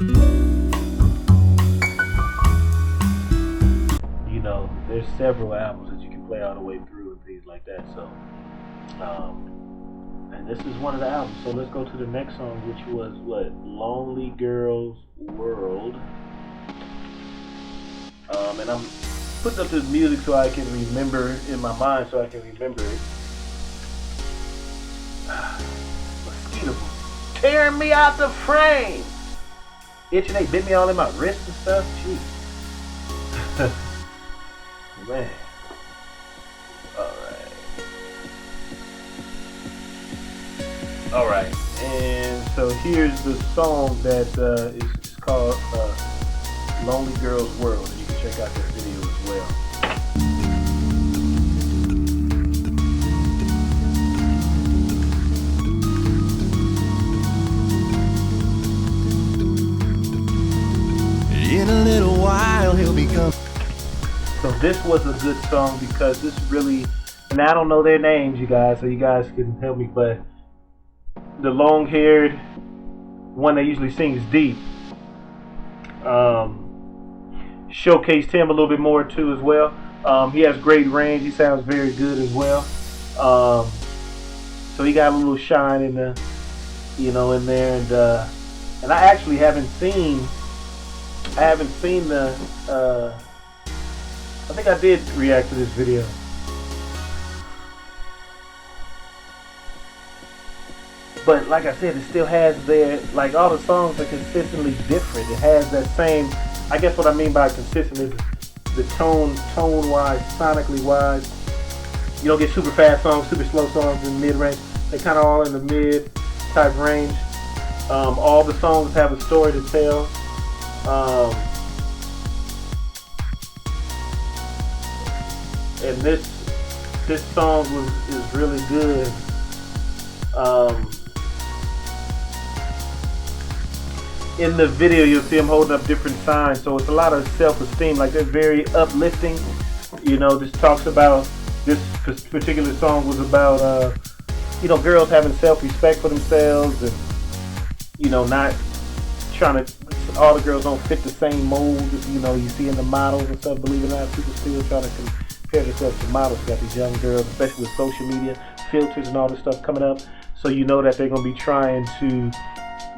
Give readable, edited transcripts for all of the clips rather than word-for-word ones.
You know, there's several albums that you can play all the way through and things like that. So, and this is one of the albums. So let's go to the next song, which was what? Lonely Girl's World. And I'm putting up this music so I can remember in my mind, so I can remember it. Mosquito tearing me out the frame. Itching, they bit me all in my wrist and stuff. Jeez. Man. Alright. And so here's the song that is called Lonely Girl's World. And you can check out that video as well. In a little while he'll become. So this was a good song because this really, and I don't know their names, you guys, so you guys can help me, but the long-haired one that usually sings deep showcased him a little bit more too as well. He has great range. He sounds very good as well. So he got a little shine in the, in there, and I actually haven't seen the. I think I did react to this video. But like I said, it still has like all the songs are consistently different. It has that same, I guess what I mean by consistent is the tone-wise, sonically-wise. You don't get super fast songs, super slow songs in mid-range. They're kind of all in the mid-type range. All the songs have a story to tell. And this song is really good. In the video, you'll see him holding up different signs, so it's a lot of self-esteem. Like, they're very uplifting. This talks about, this particular song was about, girls having self-respect for themselves and, not trying to. All the girls don't fit the same mold. You see in the models and stuff. Believe it or not, people still try to compare themselves to models. You got these young girls, especially with social media, filters and all this stuff coming up. So you know that they're going to be trying to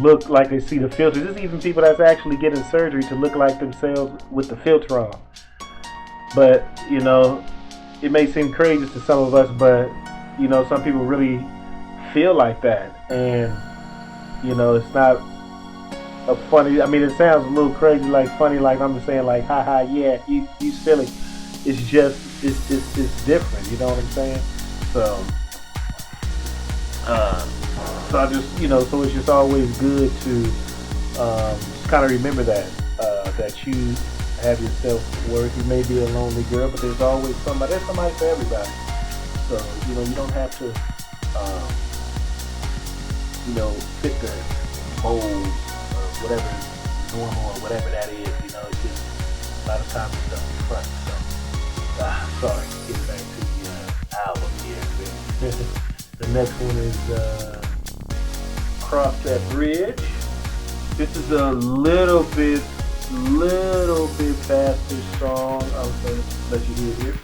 look like they see the filters. There's even people that's actually getting surgery to look like themselves with the filter on. But, it may seem crazy to some of us, but, some people really feel like that. And, it's not a funny, it sounds a little crazy, like funny, like I'm just saying like, haha, yeah, you silly. It's just, it's different, you know what I'm saying? So I just, so it's just always good to kind of remember that you have your self-worth. You may be a lonely girl, but there's always somebody. There's somebody for everybody. So, you don't have to, fit the mold or whatever normal or whatever that is. It's just a lot of times it's stuff in front. So, sorry, get back to the album here. The next one is Cross That Bridge. This is a little bit faster song. I'll let you hear it here.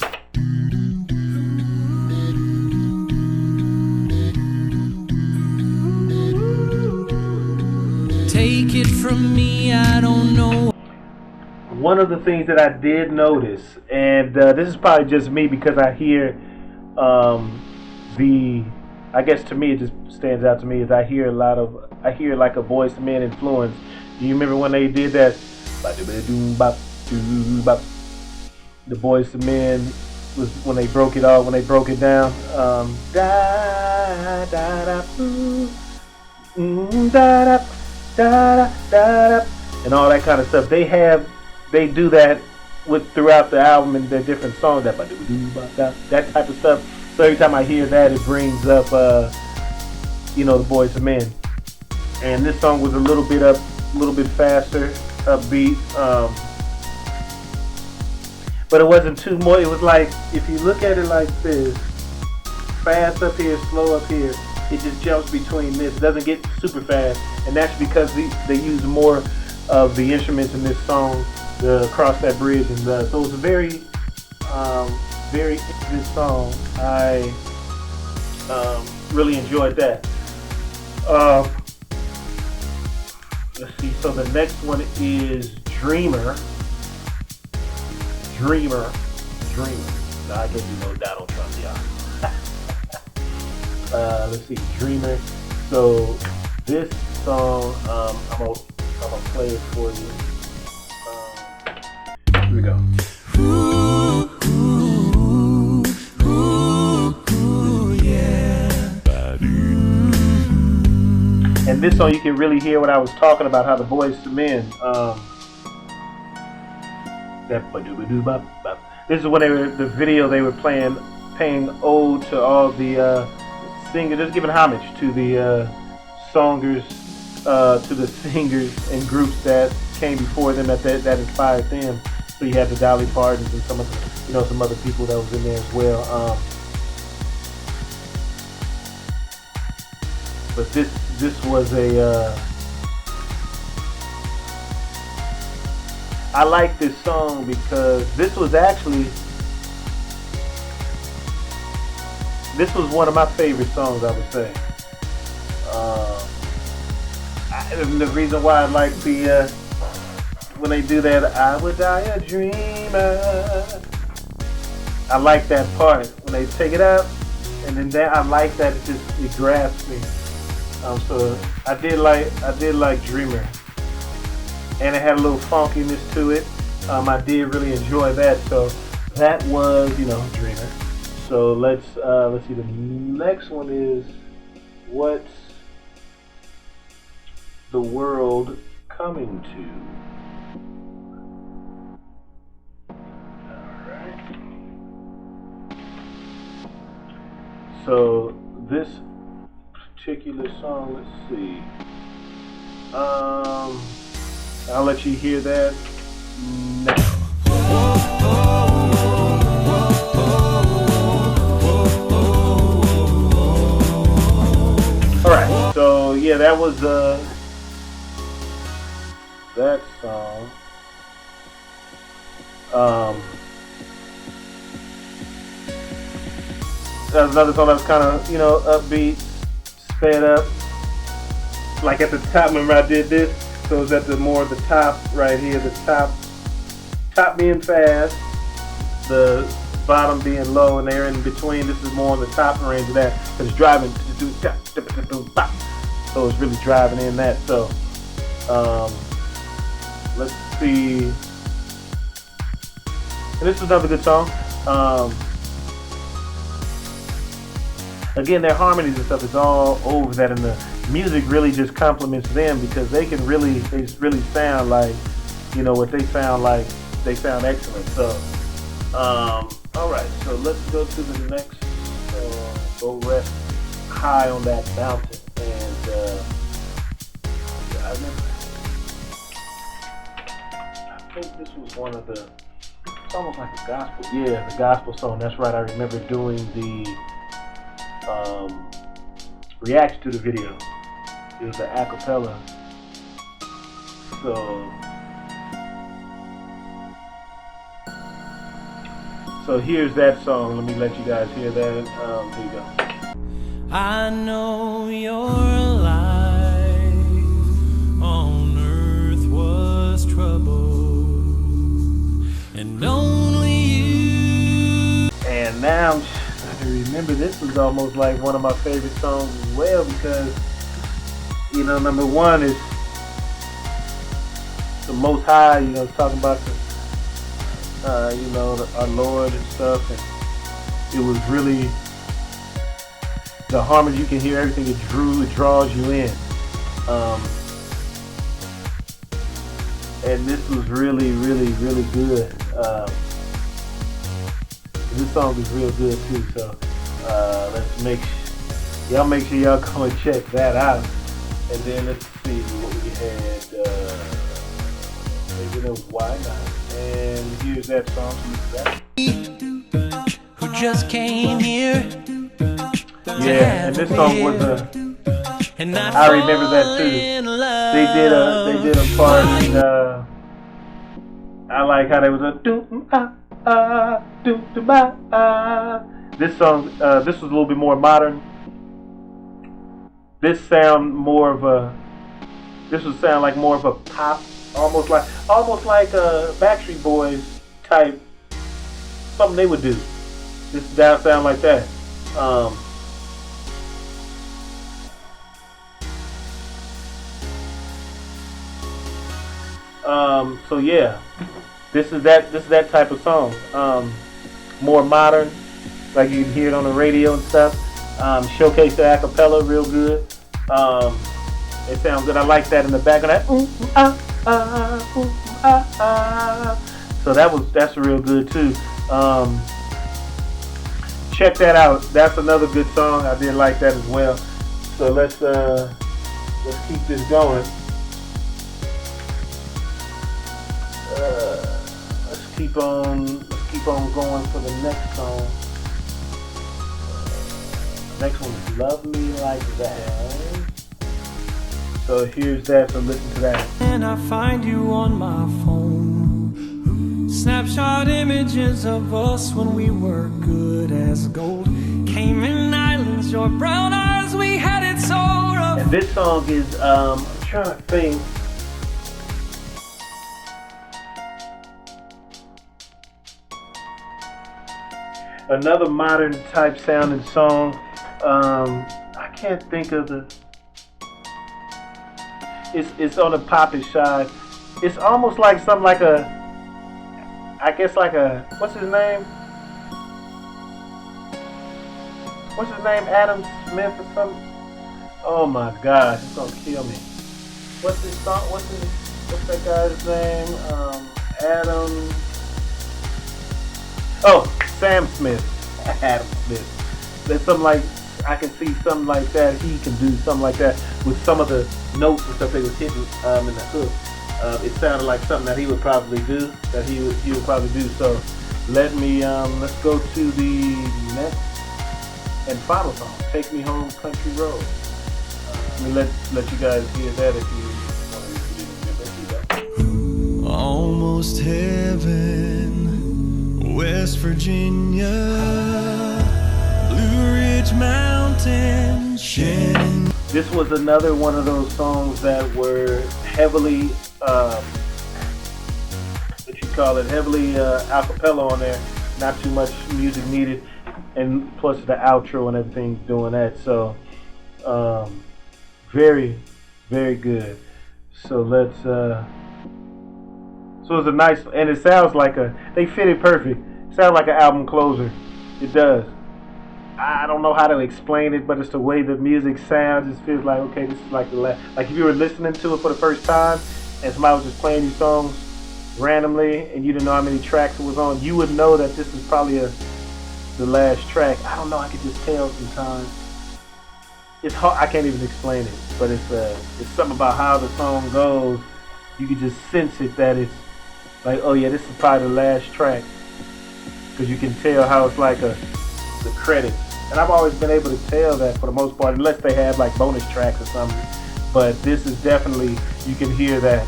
Take it from me, I don't know. One of the things that I did notice, and this is probably just me because I hear I guess to me it just stands out to me is I hear like a Boyz II Men influence. Do you remember when they did that? The Boyz II Men was when they broke it all, when they broke it down. Da da da da da da and all that kind of stuff. They do that throughout the album and their different songs. That type of stuff. So every time I hear that, it brings up, the Boyz II Men. And this song was a little bit faster, upbeat. But it wasn't too more. It was like, if you look at it like this, fast up here, slow up here, it just jumps between this. It doesn't get super fast. And that's because they use more of the instruments in this song to cross that bridge, and so it's a very, very good song. I really enjoyed that. Let's see. So the next one is Dreamer. Dreamer. No, I gave you no Donald Trump, y'all. Let's see, Dreamer. So this song, I'm gonna play it for you. Here we go. And this song, you can really hear what I was talking about, how the Boyz II Men, this is when the video they were paying ode to all the singers, just giving homage to the songers, to the singers and groups that came before them that inspired them. So you had the Dolly Partons and some of the, some other people that was in there as well. But this was a. I like this song because this was one of my favorite songs, I would say. And the reason why I like when they do that, I would die a dreamer. I like that part when they take it up, and then I like that it grabs me. So I did like Dreamer, and it had a little funkiness to it. I did really enjoy that. So that was Dreamer. So let's see. The next one is What's the World Coming To? Alright. So this particular song, let's see. I'll let you hear that now. Alright, so yeah, that was that song. That was another song that was kind of, upbeat, sped up. Like at the top, remember I did this? So it was at the top right here, the top being fast, the bottom being low, and they're in between. This is more on the top range of that, because it's driving. So it's really driving in that. So let's see. And this is another good song. Again, their harmonies and stuff is all over that, and the music really just complements them because they really sound like, what they sound like. They sound excellent. So, all right. So let's go to the next. Go rest high on that mountain, and I think this was one of the. It's almost like a gospel. Yeah, the gospel song. That's right. I remember doing the reaction to the video. It was an acapella. So here's that song. Let me let you guys hear that. Here you go. I know your life on earth was trouble, and only you. And now I remember this was almost like one of my favorite songs as well because, number one is the Most High, it's talking about our Lord and stuff, and it was really the harmony. You can hear everything it draws you in, and this was really, really, really good. This song is real good too, so let's make sure y'all come and check that out. And then let's see what we had. Maybe that was Why Not. And here's that song. Who just came here? Yeah, and this song was I remember that too. They did a part, and I like how they was a This song, this was a little bit more modern. This would sound like more of a pop, almost like a Backstreet Boys type, something they would do. This down sound like that. So yeah, this is that type of song. More modern, like you can hear it on the radio and stuff. Showcase the acapella real good. It sounds good. I like that in the back of that. So that's real good too. Check that out. That's another good song. I did like that as well. So let's keep this going. Let's keep on going for the next song. Next one's Love Me Like That. So here's that, so listen to that. And I find you on my phone. Snapshot images of us when we were good as gold. Cayman Islands, your brown eyes, we had it so rough. And this song is, I'm trying to think. Another modern type sounding song. I can't think of the. It's on the popish side. It's almost like something like a. I guess like a. What's his name? Adam Smith or something? Oh my gosh, it's gonna kill me. What's his song? What's that guy's name? Adam. Oh, Sam Smith. Adam Smith. There's something like, I can see something like that. He can do something like that with some of the notes and stuff they was hitting in the hook. It sounded like something that he would probably do. So let's go to the next and final song. Take Me Home, Country Road. Let you guys hear that if you want to hear that. Almost heaven, West Virginia, Blue Ridge Mountain, Shannon. This was another one of those songs that were heavily, heavily a cappella on there. Not too much music needed, and plus the outro and everything doing that. So, very, very good. So so it's a nice, and it sounds like they fit it perfect. It sounds like an album closer. It does. I don't know how to explain it, but it's the way the music sounds. It feels like, okay, this is like the last. Like if you were listening to it for the first time, and somebody was just playing these songs randomly, and you didn't know how many tracks it was on, you would know that this is probably the last track. I don't know. I could just tell sometimes. It's hard. I can't even explain it, but it's something about how the song goes. You can just sense it that it's like, oh yeah, this is probably the last track, because you can tell how it's like the credits. And I've always been able to tell that for the most part, unless they have like bonus tracks or something. But this is definitely, you can hear that.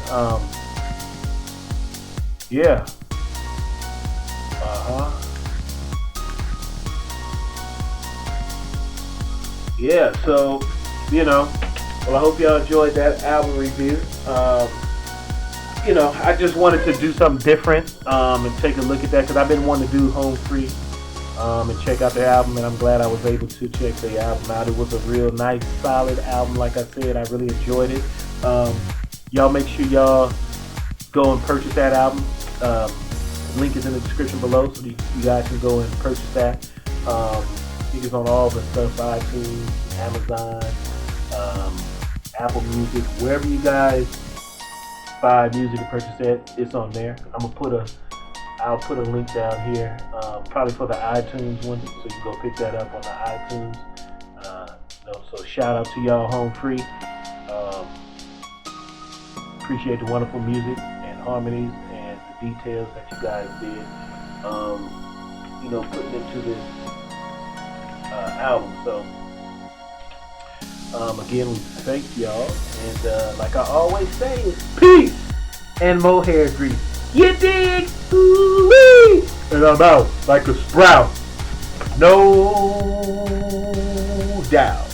Yeah. Yeah, so, well, I hope y'all enjoyed that album review. I just wanted to do something different and take a look at that, because I've been wanting to do Home Free and check out the album, and I'm glad I was able to check the album out. It was a real nice, solid album. Like I said, I really enjoyed it. Y'all make sure y'all go and purchase that album. Link is in the description below, so you guys can go and purchase that. I think it's on all the stuff, iTunes, Amazon, Apple Music, wherever you guys buy music and purchase it, it's on there. I'll put a link down here, probably for the iTunes one, so you can go pick that up on the iTunes. So shout out to y'all, Home Free. Appreciate the wonderful music and harmonies and the details that you guys did, putting into this album. So Again, we thank y'all, and like I always say, it's peace and more hair grease. You dig? Ooh-wee! And I'm out like a sprout. No doubt.